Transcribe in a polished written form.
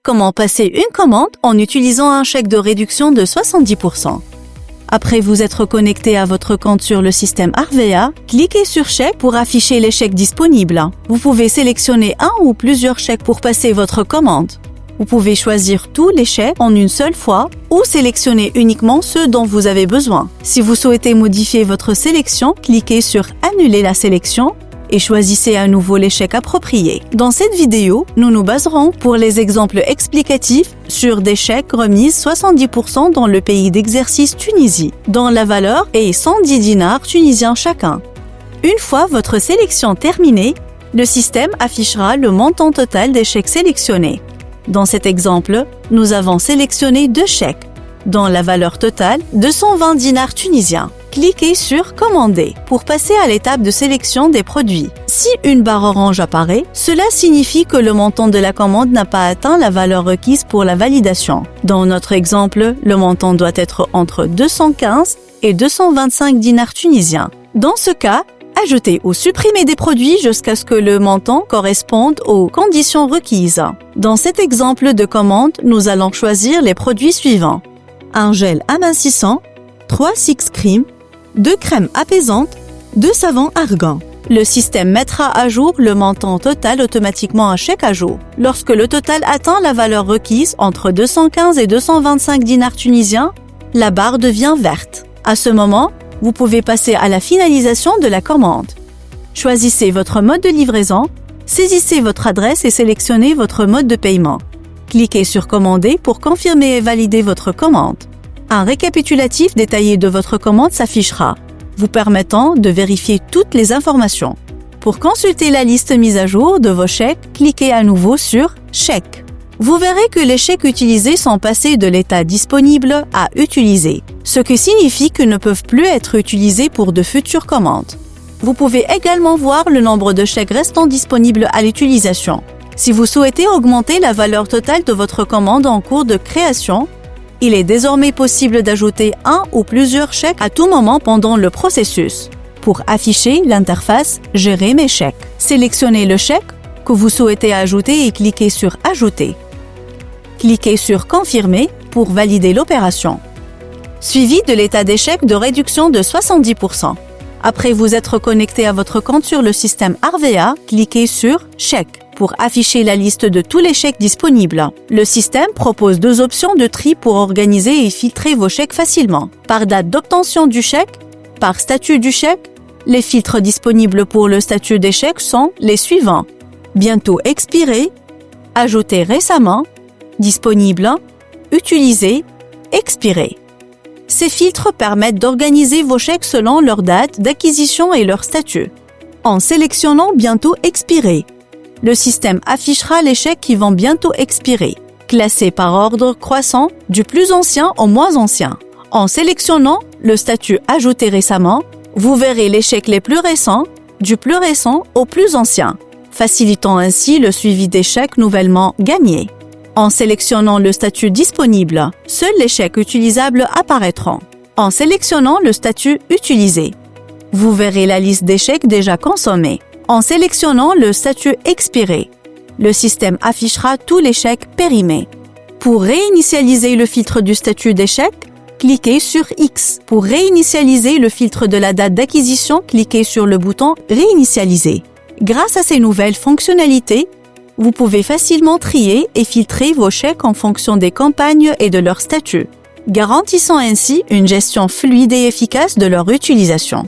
Comment passer une commande en utilisant un chèque de réduction de 70%. Après vous être connecté à votre compte sur le système Arvea, cliquez sur Chèque pour afficher les chèques disponibles. Vous pouvez sélectionner un ou plusieurs chèques pour passer votre commande. Vous pouvez choisir tous les chèques en une seule fois ou sélectionner uniquement ceux dont vous avez besoin. Si vous souhaitez modifier votre sélection, cliquez sur Annuler la sélection et choisissez à nouveau les chèques appropriés. Dans cette vidéo, nous nous baserons pour les exemples explicatifs sur des chèques remis 70% dans le pays d'exercice Tunisie, dont la valeur est 110 dinars tunisiens chacun. Une fois votre sélection terminée, le système affichera le montant total des chèques sélectionnés. Dans cet exemple, nous avons sélectionné 2 chèques, dont la valeur totale 220 dinars tunisiens. Cliquez sur Commander pour passer à l'étape de sélection des produits. Si une barre orange apparaît, cela signifie que le montant de la commande n'a pas atteint la valeur requise pour la validation. Dans notre exemple, le montant doit être entre 215 et 225 dinars tunisiens. Dans ce cas, ajoutez ou supprimez des produits jusqu'à ce que le montant corresponde aux conditions requises. Dans cet exemple de commande, nous allons choisir les produits suivants: un gel amincissant, 3 Six Cream, 2 crèmes apaisantes, 2 savons argan. Le système mettra à jour le montant total automatiquement à chaque ajout. Lorsque le total atteint la valeur requise entre 215 et 225 dinars tunisiens, la barre devient verte. À ce moment, vous pouvez passer à la finalisation de la commande. Choisissez votre mode de livraison, saisissez votre adresse et sélectionnez votre mode de paiement. Cliquez sur Commander pour confirmer et valider votre commande. Un récapitulatif détaillé de votre commande s'affichera, vous permettant de vérifier toutes les informations. Pour consulter la liste mise à jour de vos chèques, cliquez à nouveau sur Chèques. Vous verrez que les chèques utilisés sont passés de l'état disponible à utilisé, ce qui signifie qu'ils ne peuvent plus être utilisés pour de futures commandes. Vous pouvez également voir le nombre de chèques restants disponibles à l'utilisation. Si vous souhaitez augmenter la valeur totale de votre commande en cours de création, il est désormais possible d'ajouter un ou plusieurs chèques à tout moment pendant le processus. Pour afficher l'interface « Gérer mes chèques », sélectionnez le chèque que vous souhaitez ajouter et cliquez sur « Ajouter ». Cliquez sur « Confirmer » pour valider l'opération. Suivi de l'état des chèques de réduction de 70%. Après vous être connecté à votre compte sur le système Arvea, cliquez sur « Chèques » pour afficher la liste de tous les chèques disponibles. Le système propose 2 options de tri pour organiser et filtrer vos chèques facilement. Par date d'obtention du chèque, par statut du chèque, les filtres disponibles pour le statut des chèques sont les suivants: bientôt expiré, ajouté récemment, disponible, utilisé, expiré. Ces filtres permettent d'organiser vos chèques selon leur date d'acquisition et leur statut. En sélectionnant bientôt expiré, le système affichera les chèques qui vont bientôt expirer, classés par ordre croissant du plus ancien au moins ancien. En sélectionnant le statut ajouté récemment, vous verrez les chèques les plus récents, du plus récent au plus ancien, facilitant ainsi le suivi des chèques nouvellement gagnés. En sélectionnant le statut disponible, seuls les chèques utilisables apparaîtront. En sélectionnant le statut utilisé, vous verrez la liste des chèques déjà consommés. En sélectionnant le statut expiré, le système affichera tous les chèques périmés. Pour réinitialiser le filtre du statut des chèques, cliquez sur X. Pour réinitialiser le filtre de la date d'acquisition, cliquez sur le bouton Réinitialiser. Grâce à ces nouvelles fonctionnalités, vous pouvez facilement trier et filtrer vos chèques en fonction des campagnes et de leur statut, garantissant ainsi une gestion fluide et efficace de leur utilisation.